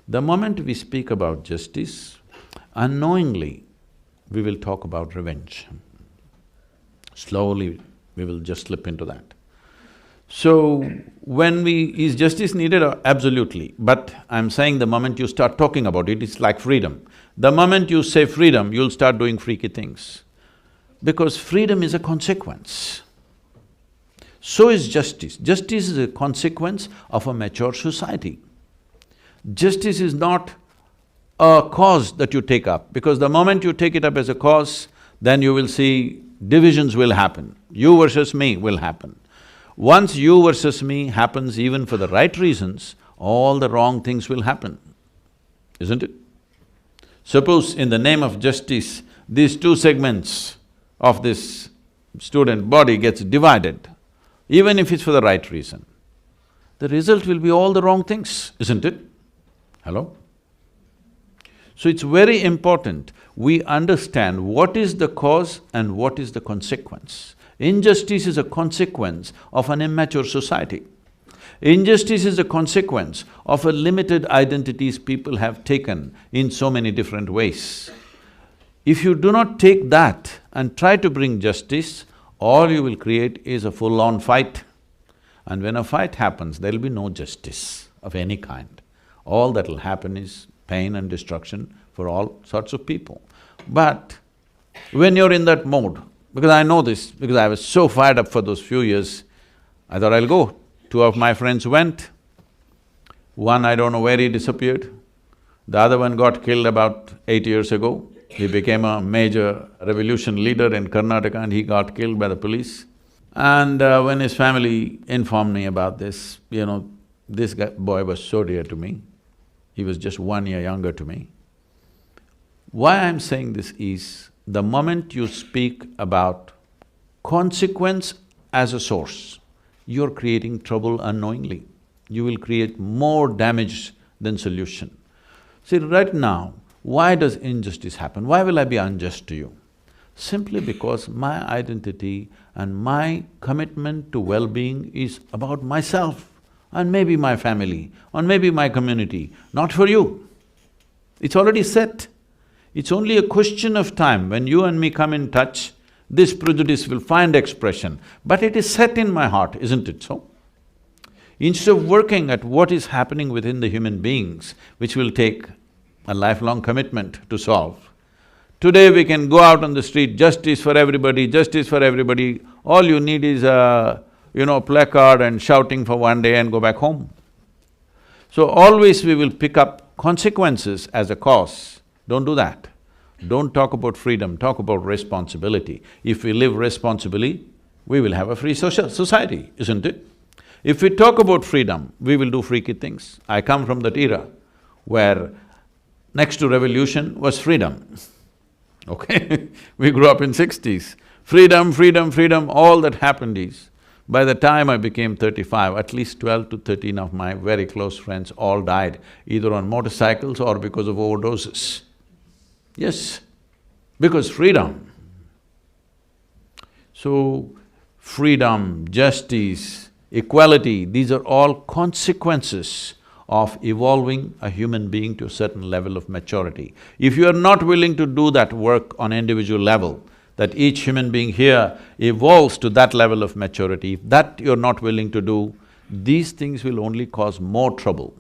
The moment we speak about justice, unknowingly, we will talk about revenge. Slowly, we will just slip into that. So, is justice needed? Absolutely. But I'm saying the moment you start talking about it, it's like freedom. The moment you say freedom, you'll start doing freaky things. Because freedom is a consequence. So is justice. Justice is a consequence of a mature society. Justice is not a cause that you take up, because the moment you take it up as a cause, then you will see divisions will happen. You versus me will happen. Once you versus me happens even for the right reasons, all the wrong things will happen, isn't it? Suppose in the name of justice, these two segments of this student body gets divided, even if it's for the right reason, the result will be all the wrong things, isn't it? Hello? So it's very important we understand what is the cause and what is the consequence. Injustice is a consequence of an immature society. Injustice is a consequence of a limited identities people have taken in so many different ways. If you do not take that and try to bring justice, all you will create is a full-on fight. And when a fight happens, there'll be no justice of any kind. All that'll happen is pain and destruction for all sorts of people. But when you're in that mode, because I know this, because I was so fired up for those few years, I thought I'll go. Two of my friends went. One, I don't know where he disappeared. The other one got killed about 8 years ago. He became a major revolution leader in Karnataka and he got killed by the police. And when his family informed me about this, this boy was so dear to me. He was just 1 year younger to me. Why I'm saying this is, the moment you speak about consequence as a source, you're creating trouble unknowingly. You will create more damage than solution. See, right now, why does injustice happen? Why will I be unjust to you? Simply because my identity and my commitment to well-being is about myself and maybe my family or maybe my community, not for you. It's already set. It's only a question of time. When you and me come in touch, this prejudice will find expression, but it is set in my heart, isn't it so? Instead of working at what is happening within the human beings, which will take a lifelong commitment to solve, today we can go out on the street, justice for everybody, justice for everybody. All you need is a, placard and shouting for one day and go back home. So always we will pick up consequences as a cause. Don't do that. Don't talk about freedom, talk about responsibility. If we live responsibly, we will have a free society, isn't it? If we talk about freedom, we will do freaky things. I come from that era where next to revolution was freedom, okay? We grew up in 60s. Freedom, freedom, freedom, all that happened is, by the time I became 35, at least 12 to 13 of my very close friends all died, either on motorcycles or because of overdoses. Yes, because freedom. So, freedom, justice, equality, these are all consequences of evolving a human being to a certain level of maturity. If you are not willing to do that work on individual level, that each human being here evolves to that level of maturity, if that you're not willing to do, these things will only cause more trouble.